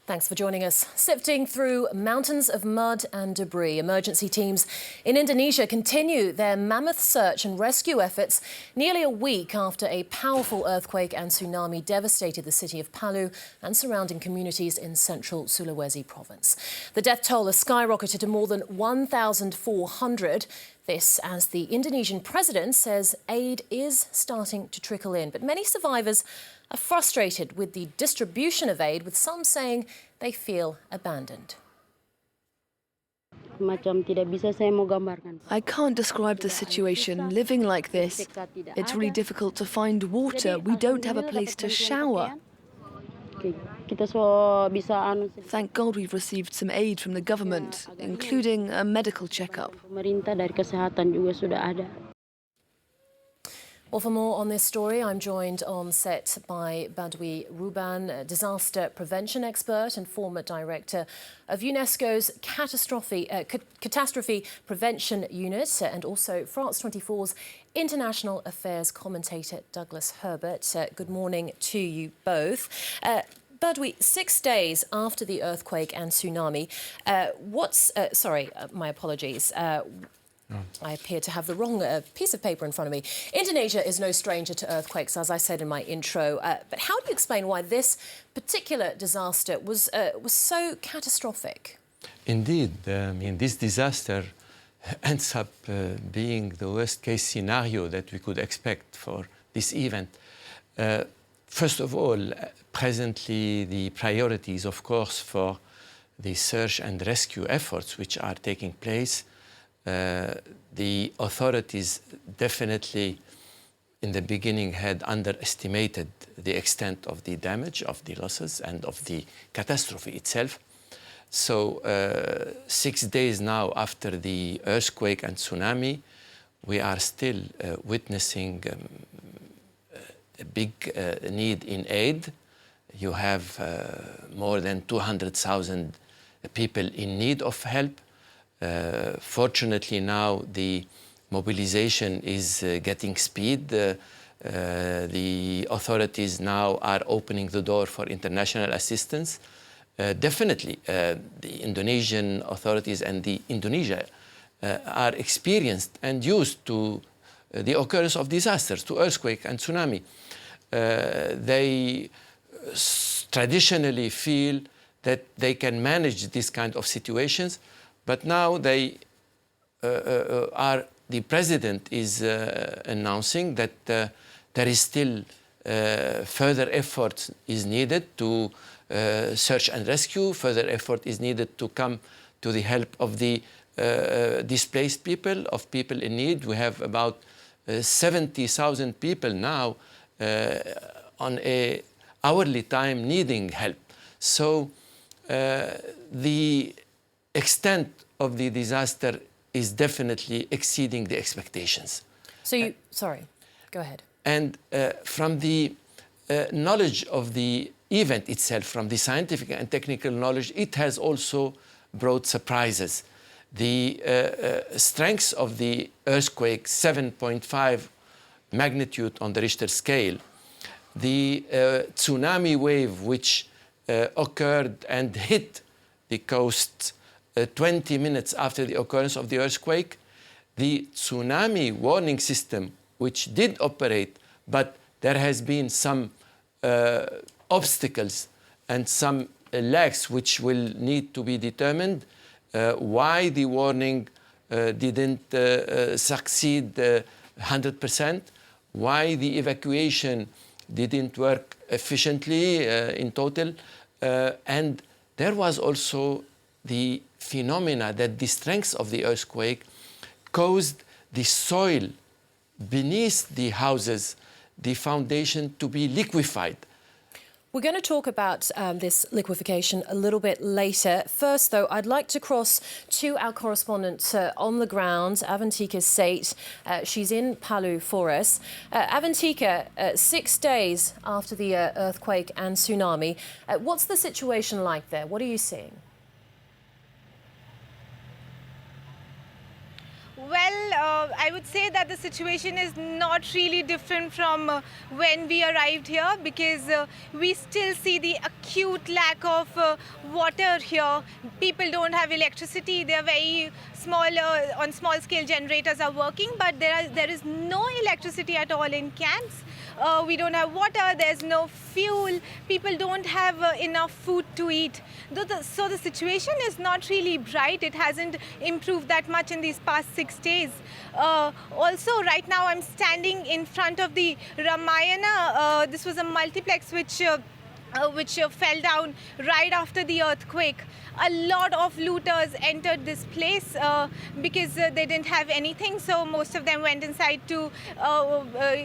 Thanks for joining us. Sifting through mountains of mud and debris, emergency teams in Indonesia continue their mammoth search and rescue efforts nearly a week after a powerful earthquake and tsunami devastated the city of Palu and surrounding communities in central Sulawesi province. The death toll has skyrocketed to more than 1,400. This as the Indonesian president says aid is starting to trickle in. But many survivors are frustrated with the distribution of aid, with some saying they feel abandoned. I can't describe the situation, living like this. It's really difficult to find water. We don't have a place to shower. Thank God we've received some aid from the government, including a medical checkup. Well, for more on this story, I'm joined on set by Badwi Ruban, disaster prevention expert and former director of UNESCO's Catastrophe Prevention Unit, and also France 24's international affairs commentator Douglas Herbert. Good morning to you both. Badwi, 6 days after the earthquake and tsunami, my apologies. I appear to have the wrong piece of paper in front of me. Indonesia is no stranger to earthquakes, as I said in my intro. But how do you explain why this particular disaster was so catastrophic? Indeed, this disaster ends up being the worst-case scenario that we could expect for this event. First of all, presently the priority is, of course, for the search and rescue efforts which are taking place. The authorities definitely, in the beginning, had underestimated the extent of the damage, of the losses, and of the catastrophe itself. So 6 days now after the earthquake and tsunami, we are still witnessing a big need in aid. You have more than 200,000 people in need of help. Fortunately now the mobilization is getting speed. The authorities now are opening the door for international assistance. Definitely the Indonesian authorities and Indonesia are experienced and used to the occurrence of disasters, to earthquake and tsunami. They traditionally feel that they can manage this kind of situations. But now the president is announcing that there is still further effort is needed to search and rescue. Further effort is needed to come to the help of the displaced people, of people in need. We have about 70,000 people now on an hourly time needing help. So the extent of the disaster is definitely exceeding the expectations. So go ahead. And from the knowledge of the event itself, from the scientific and technical knowledge, it has also brought surprises. The strength of the earthquake, 7.5 magnitude on the Richter scale, the tsunami wave which occurred and hit the coast 20 minutes after the occurrence of the earthquake, the tsunami warning system, which did operate, but there has been some obstacles and some lags which will need to be determined why the warning didn't succeed 100%, why the evacuation didn't work efficiently in total, and there was also the phenomena that the strength of the earthquake caused the soil beneath the houses, the foundation, to be liquefied. We're going to talk about this liquefaction a little bit later. First, though, I'd like to cross to our correspondent on the ground, Avantika Sate. She's in Palu for us. Avantika, 6 days after the earthquake and tsunami, what's the situation like there? What are you seeing? I would say that the situation is not really different from when we arrived here, because we still see the acute lack of water here. People don't have electricity. They are very small, on small scale generators are working, but there is no electricity at all in camps. We don't have water, there's no fuel, people don't have enough food to eat. So the situation is not really bright. It hasn't improved that much in these past 6 days. Also, right now I'm standing in front of the Ramayana. This was a multiplex which fell down right after the earthquake. A lot of looters entered this place because they didn't have anything, so most of them went inside to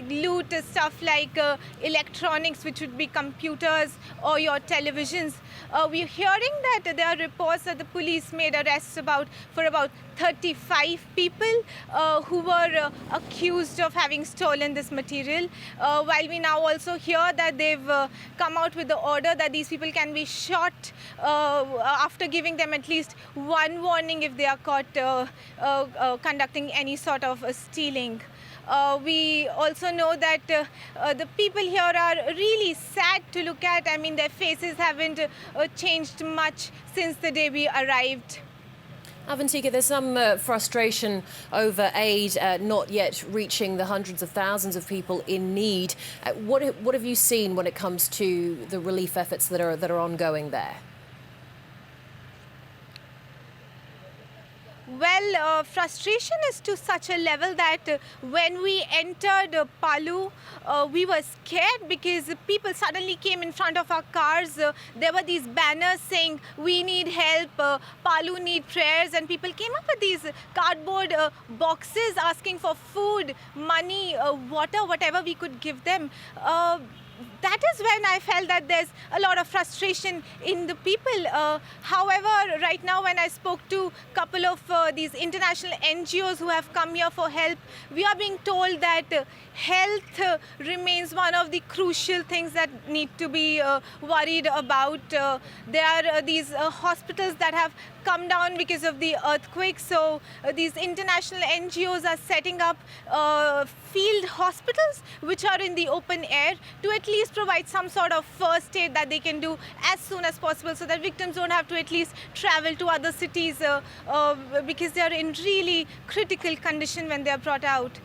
loot stuff like electronics, which would be computers or your televisions. We're hearing that there are reports that the police made arrests for about 35 people who were accused of having stolen this material, while we now also hear that they've come out with the order that these people can be shot after giving them at least one warning if they are caught conducting any sort of stealing. We also know that the people here are really sad to look at. I mean, their faces haven't changed much since the day we arrived. Avantika, there's some frustration over aid not yet reaching the hundreds of thousands of people in need. What have you seen when it comes to the relief efforts that are ongoing there? Well, frustration is to such a level that when we entered Palu, we were scared because people suddenly came in front of our cars. There were these banners saying, "We need help, Palu need prayers," and people came up with these cardboard boxes asking for food, money, water, whatever we could give them. That is when I felt that there's a lot of frustration in the people. However, right now when I spoke to a couple of these international NGOs who have come here for help, we are being told that health remains one of the crucial things that need to be worried about. There are these hospitals that have come down because of the earthquake, so these international NGOs are setting up field hospitals which are in the open air to at least provide some sort of first aid that they can do as soon as possible, so that victims don't have to at least travel to other cities because they are in really critical condition when they are brought out.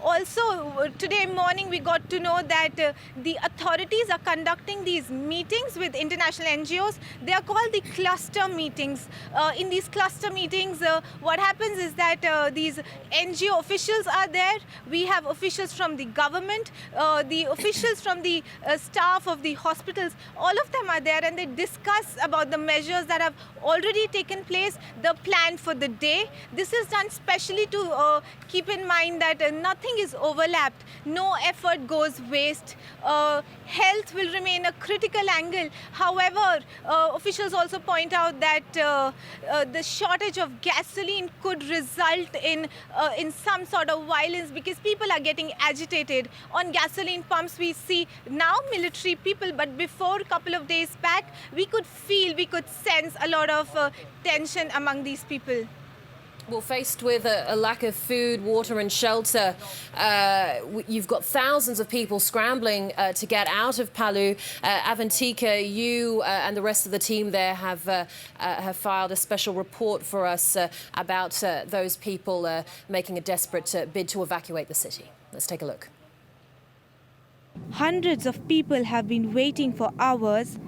Also, today morning we got to know that the authorities are conducting these meetings with international NGOs. They are called the cluster meetings. In these cluster meetings, what happens is that these NGO officials are there. We have officials from the government, the officials from the staff of the hospitals. All of them are there, and they discuss about the measures that have already taken place, the plan for the day. This is done specially to keep in mind that nothing is overlapped. No effort goes waste. Health will remain a critical angle. However, officials also point out that the shortage of gasoline could result in some sort of violence because people are getting agitated. On gasoline pumps, we see now military people, but before a couple of days back, we could sense a lot of tension among these people. Well, faced with a lack of food, water and shelter, you've got thousands of people scrambling to get out of Palu. Avantika, you and the rest of the team there have filed a special report for us about those people making a desperate bid to evacuate the city. Let's take a look. Hundreds of people have been waiting for hours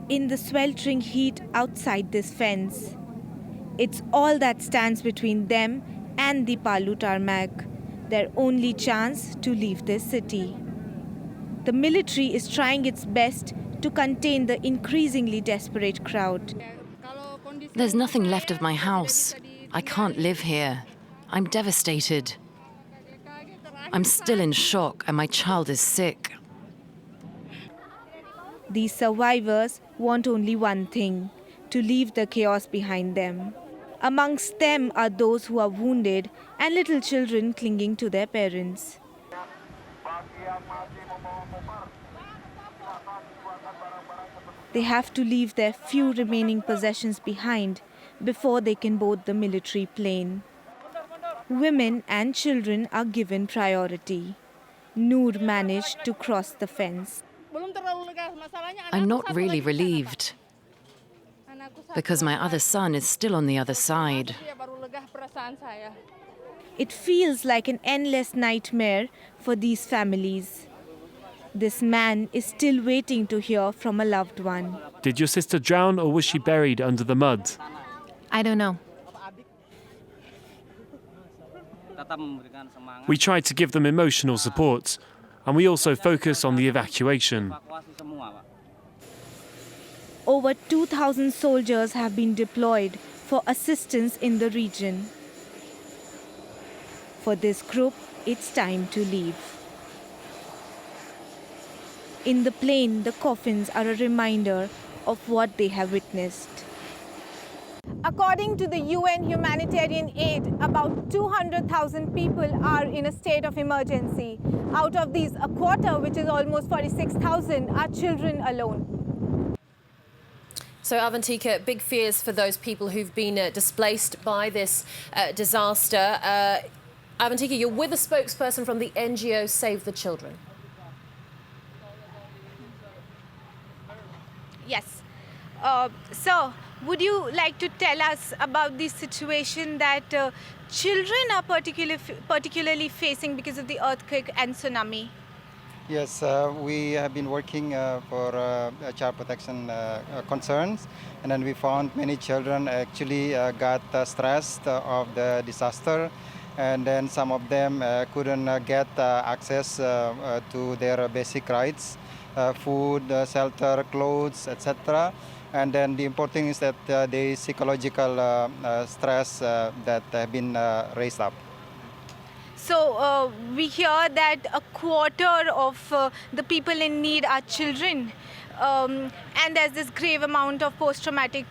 in the sweltering heat outside this fence. It's all that stands between them and the Palu tarmac, their only chance to leave this city. The military is trying its best to contain the increasingly desperate crowd. There's nothing left of my house. I can't live here. I'm devastated. I'm still in shock and my child is sick. These survivors want only one thing: to leave the chaos behind them. Amongst them are those who are wounded and little children clinging to their parents. They have to leave their few remaining possessions behind before they can board the military plane. women and children are given priority. Noor managed to cross the fence. I'm not really relieved, because my other son is still on the other side. It feels like an endless nightmare for these families. This man is still waiting to hear from a loved one. Did your sister drown or was she buried under the mud? I don't know. We tried to give them emotional support, and we also focus on the evacuation. Over 2,000 soldiers have been deployed for assistance in the region. For this group, it's time to leave. In the plane, the coffins are a reminder of what they have witnessed. According to the UN humanitarian aid, about 200,000 people are in a state of emergency. Out of these, a quarter, which is almost 46,000, are children alone. So, Avantika, big fears for those people who've been displaced by this disaster. Avantika, you're with a spokesperson from the NGO Save the Children. Yes. So, would you like to tell us about the situation that children are particularly facing because of the earthquake and tsunami? Yes, we have been working for child protection concerns, and then we found many children actually got stressed of the disaster, and then some of them couldn't get access to their basic rights, food, shelter, clothes, etc. And then the important thing is that the psychological stress that have been raised up. So we hear that a quarter of the people in need are children. And there's this grave amount of post-traumatic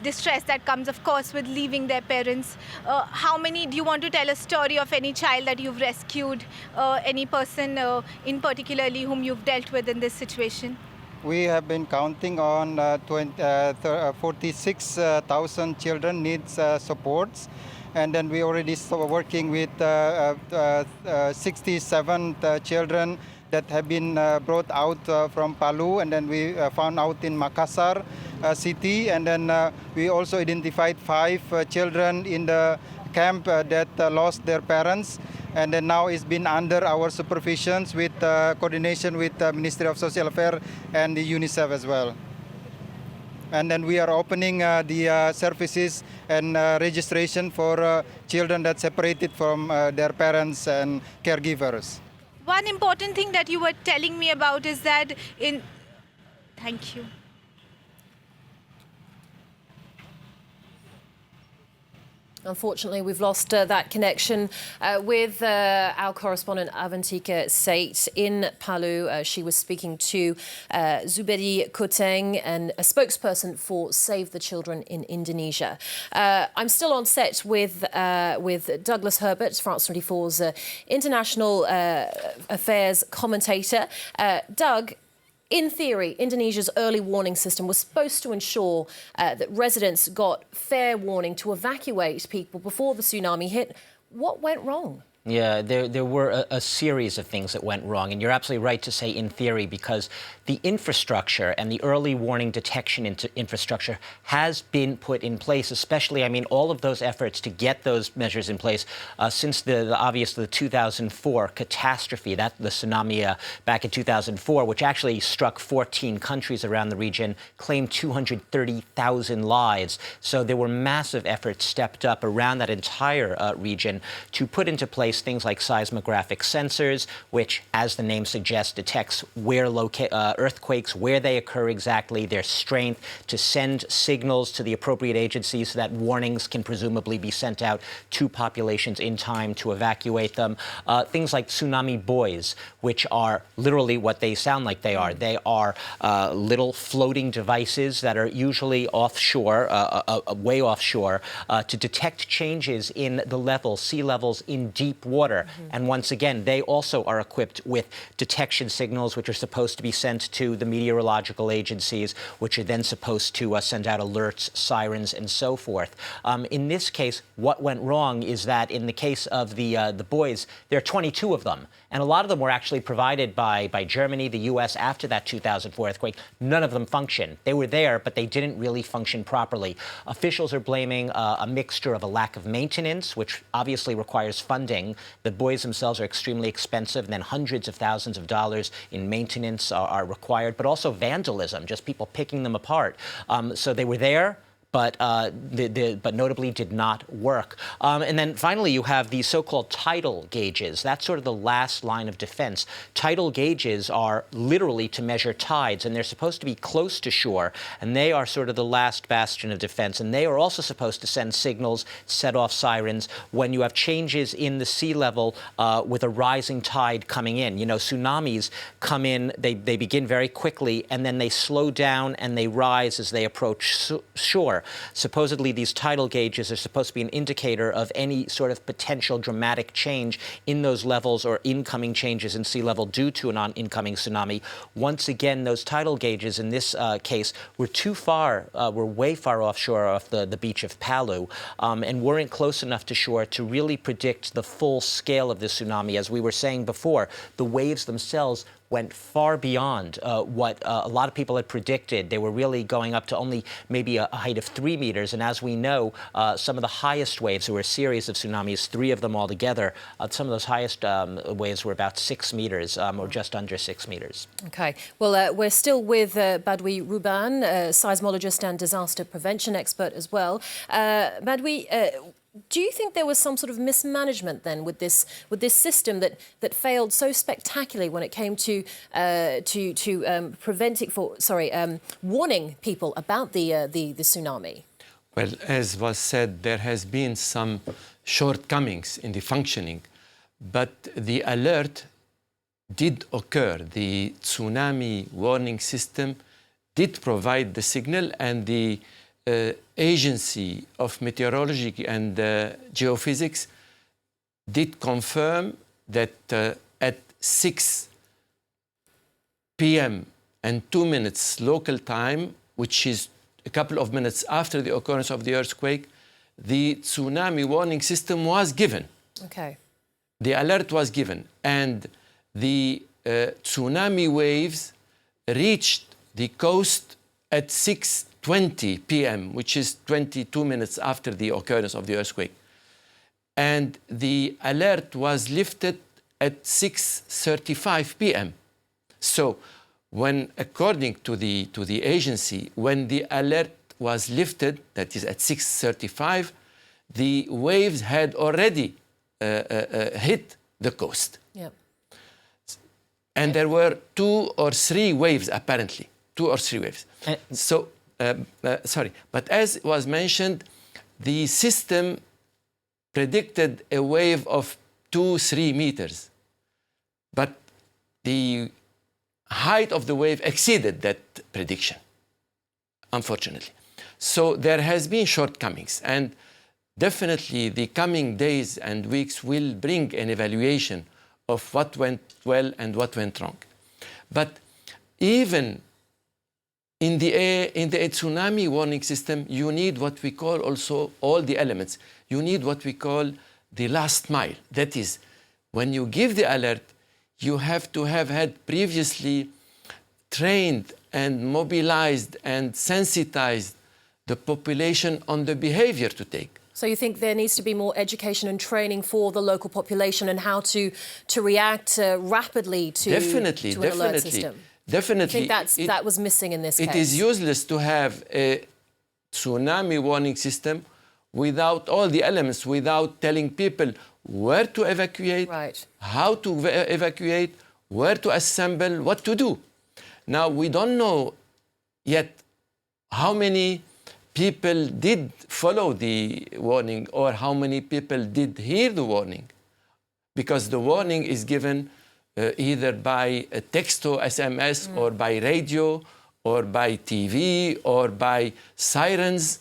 distress that comes, of course, with leaving their parents. How many, do you want to tell a story of any child that you've rescued, any person in particularly whom you've dealt with in this situation? We have been counting on 46,000 children needs supports. And then we already started working with 67 children that have been brought out from Palu, and then we found out in Makassar city, and then we also identified 5 children in the camp that lost their parents, and then now it's been under our supervisions with coordination with the Ministry of Social Affairs and the UNICEF as well. And then we are opening the services and registration for children that separated from their parents and caregivers. One important thing that you were telling me about is that Thank you. Unfortunately, we've lost that connection with our correspondent Avantika Sait in Palu. She was speaking to Zubedi Koteng, and a spokesperson for Save the Children in Indonesia. I'm still on set with Douglas Herbert, France 24's international affairs commentator. Doug, in theory, Indonesia's early warning system was supposed to ensure that residents got fair warning to evacuate people before the tsunami hit. What went wrong? Yeah, there were a series of things that went wrong. And you're absolutely right to say in theory, because the infrastructure and the early warning detection infrastructure has been put in place, especially, I mean, all of those efforts to get those measures in place since obviously the 2004 catastrophe, the tsunami back in 2004, which actually struck 14 countries around the region, claimed 230,000 lives. So there were massive efforts stepped up around that entire region to put into place things like seismographic sensors, which, as the name suggests, detects where earthquakes, where they occur exactly, their strength, to send signals to the appropriate agencies so that warnings can presumably be sent out to populations in time to evacuate them. Things like tsunami buoys, which are literally what they sound like they are. They are little floating devices that are usually offshore, way offshore, to detect changes in the sea levels in deep deep water. And once again, they also are equipped with detection signals, which are supposed to be sent to the meteorological agencies, which are then supposed to send out alerts, sirens, and so forth. In this case, what went wrong is that in the case of the buoys, there are 22 of them. And a lot of them were actually provided by Germany, the U.S. after that 2004 earthquake. None of them function. They were there, but they didn't really function properly. Officials are blaming a mixture of a lack of maintenance, which obviously requires funding. The buoys themselves are extremely expensive, and then hundreds of thousands of dollars in maintenance are required, but also vandalism, just people picking them apart. So they were there, but notably did not work. And then finally, you have these so-called tidal gauges. That's sort of the last line of defense. Tidal gauges are literally to measure tides, and they're supposed to be close to shore, and they are sort of the last bastion of defense. And they are also supposed to send signals, set off sirens, when you have changes in the sea level with a rising tide coming in. You know, tsunamis come in, they begin very quickly, and then they slow down and they rise as they approach shore. Supposedly, these tidal gauges are supposed to be an indicator of any sort of potential dramatic change in those levels or incoming changes in sea level due to an incoming tsunami. Once again, those tidal gauges in this case were too far, were way far offshore off the beach of Palu, and weren't close enough to shore to really predict the full scale of the tsunami. As we were saying before, the waves themselves went far beyond what a lot of people had predicted. They were really going up to only maybe a height of 3 meters. And as we know, some of the highest waves, there were a series of tsunamis, 3 of them altogether, some of those highest waves were about 6 meters or just under 6 meters. OK. Well, we're still with Badwi Ruban, seismologist and disaster prevention expert as well. Badwi, do you think there was some sort of mismanagement then with this system that failed so spectacularly when it came to warning people about the tsunami? Well, as was said, there has been some shortcomings in the functioning, but the alert did occur. The tsunami warning system did provide the signal, and the Agency of Meteorology and Geophysics did confirm that at 6 p.m. and 2 minutes local time, which is a couple of minutes after the occurrence of the earthquake, the tsunami warning system was given. Okay. The alert was given, and the tsunami waves reached the coast at 6:20 p.m., which is 22 minutes after the occurrence of the earthquake. And the alert was lifted at 6:35 p.m. So when, according to the agency, when the alert was lifted, that is at 6:35, the waves had already hit the coast. Yep. And there were 2 or 3 waves, apparently. 2 or 3 waves. So, but as was mentioned, the system predicted a wave of 2-3 meters. But the height of the wave exceeded that prediction, unfortunately. So there has been shortcomings, and definitely the coming days and weeks will bring an evaluation of what went well and what went wrong. But even in the tsunami warning system, you need what we call also all the elements. You need what we call the last mile. That is, when you give the alert, you have to have had previously trained and mobilized and sensitized the population on the behavior to take. So you think there needs to be more education and training for the local population and how to react rapidly to an alert system? Definitely. I think that was missing in this case. It is useless to have a tsunami warning system without all the elements, without telling people where to evacuate, right, how to evacuate, where to assemble, what to do. Now, we don't know yet how many people did follow the warning or how many people did hear the warning, because the warning is given either by a text or SMS or by radio or by TV or by sirens,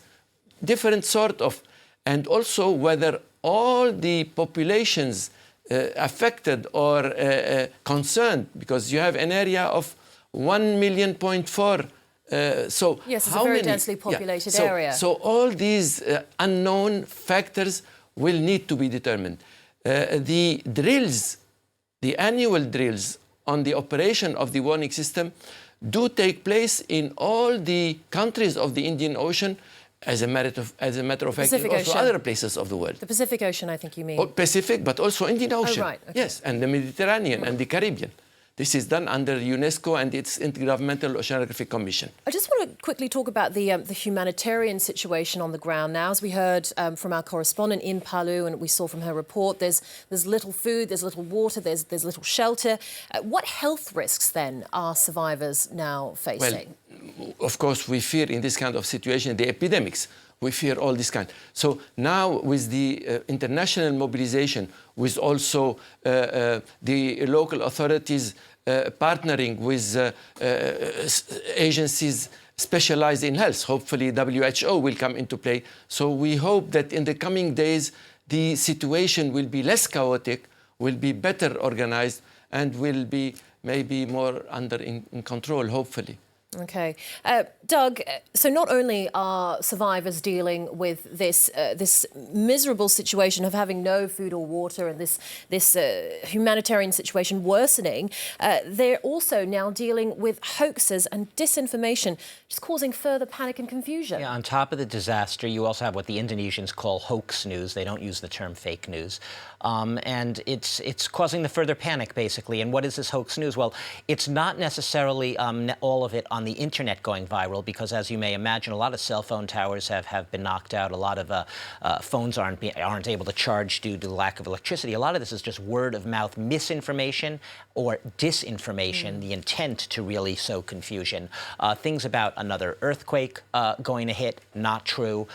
different sort of, and also whether all the populations affected or concerned, because you have an area of 1.4 million. So yes, it's how a very many? densely populated So, area. So all these unknown factors will need to be determined. The drills, the annual drills on the operation of the warning system do take place in all the countries of the Indian Ocean, as a matter of fact, Pacific also Ocean. other places of the world. The Pacific Ocean, I think you mean. Pacific, but also Indian Ocean. Oh, right. Okay. Yes, and the Mediterranean and the Caribbean. This is done under UNESCO and its Intergovernmental Oceanographic Commission. I just want to quickly talk about the humanitarian situation on the ground now. As we heard from our correspondent in Palu, and we saw from her report, there's little food, there's little water, there's little shelter. What health risks then are survivors now facing? Well, of course, we fear in this kind of situation the epidemics. We fear all this kind. So now with the international mobilization, with also the local authorities partnering with agencies specialized in health, hopefully WHO will come into play. So we hope that in the coming days, the situation will be less chaotic, will be better organized, and will be maybe more in control, hopefully. Okay. Doug, so not only are survivors dealing with this miserable situation of having no food or water and this humanitarian situation worsening, they're also now dealing with hoaxes and disinformation, just causing further panic and confusion. Yeah, on top of the disaster, you also have what the Indonesians call hoax news. They don't use the term fake news. And it's causing the further panic, basically. And what is this hoax news? Well, it's not necessarily all of it on the internet going viral, because as you may imagine, a lot of cell phone towers have been knocked out. A lot of phones aren't able to charge due to the lack of electricity. A lot of this is just word of mouth misinformation or disinformation, the intent to really sow confusion. Things about another earthquake going to hit, not true.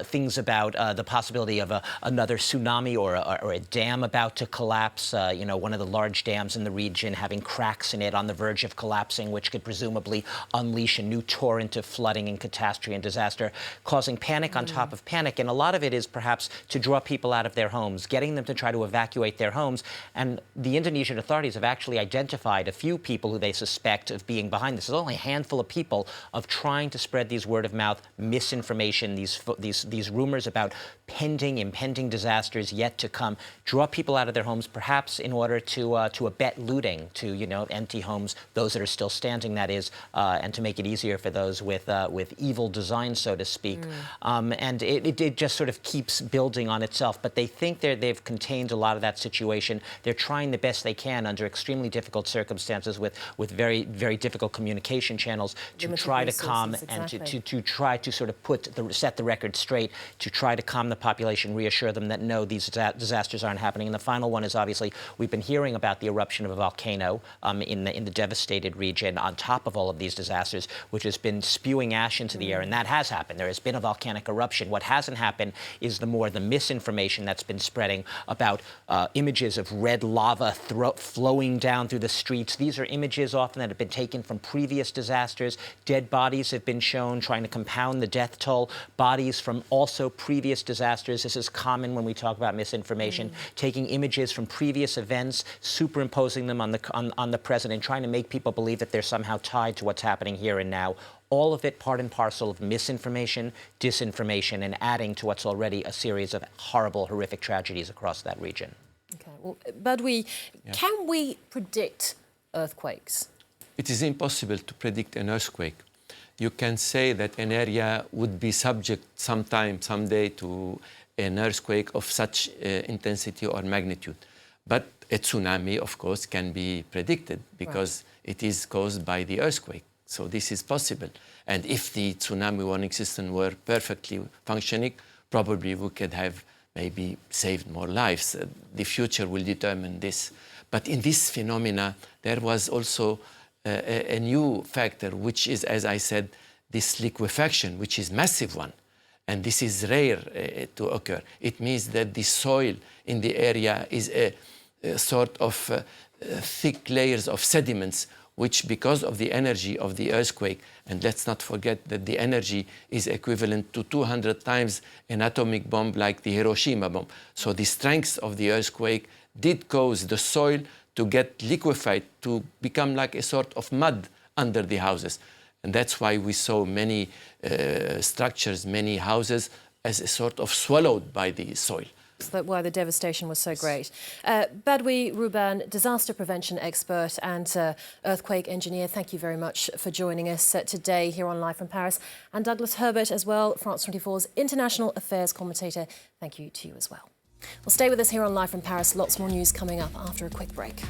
Things about the possibility of another tsunami or a dam about to collapse. You know, one of the large dams in the region having cracks in it on the verge of collapsing, which could presumably unleash a new torrent of flooding and catastrophe and disaster, causing panic on top of panic. And a lot of it is perhaps to draw people out of their homes, getting them to try to evacuate their homes. And the Indonesian authorities have actually identified a few people who they suspect of being behind this. There's only a handful of people of trying to spread these word-of-mouth misinformation, these rumors about impending disasters yet to come, draw people out of their homes, perhaps in order to abet looting, to empty homes, those that are still standing, that is, and to make it easier for those with evil design, so to speak. And it just sort of keeps building on itself. But they think they've contained a lot of that situation. They're trying the best they can under extremely difficult circumstances with very, very difficult communication channels to try to calm and to try to sort of set the record straight, to try to calm the population, reassure them that no, these disasters aren't happening. And the final one is obviously we've been hearing about the eruption of a volcano in the devastated region on top of all of these disasters, which has been spewing ash into the air, and that has happened. There has been a volcanic eruption. What hasn't happened is the misinformation that's been spreading about images of red lava flowing down through the streets. These are images often that have been taken from previous disasters. Dead bodies have been shown, trying to compound the death toll. Bodies from also previous disasters. This is common when we talk about misinformation. Taking images from previous events, superimposing them on the present, and trying to make people believe that they're somehow tied to what's happening here and now. All of it part and parcel of misinformation, disinformation, and adding to what's already a series of horrible, horrific tragedies across that region. Okay, well, Badwi, can we predict earthquakes? It is impossible to predict an earthquake. You can say that an area would be subject someday to an earthquake of such intensity or magnitude. But a tsunami, of course, can be predicted because it is caused by the earthquake. So this is possible. And if the tsunami warning system were perfectly functioning, probably we could have maybe saved more lives. The future will determine this. But in this phenomena, there was also a new factor, which is, as I said, this liquefaction, which is massive one. And this is rare to occur. It means that the soil in the area is a sort of thick layers of sediments, which, because of the energy of the earthquake, and let's not forget that the energy is equivalent to 200 times an atomic bomb like the Hiroshima bomb. So the strength of the earthquake did cause the soil to get liquefied, to become like a sort of mud under the houses. And that's why we saw many structures, many houses, as a sort of swallowed by the soil. That's why the devastation was so great. Badwi Ruban, disaster prevention expert and earthquake engineer, thank you very much for joining us today here on Live from Paris. And Douglas Herbert as well, France 24's international affairs commentator. Thank you to you as well. Well, stay with us here on Live from Paris. Lots more news coming up after a quick break.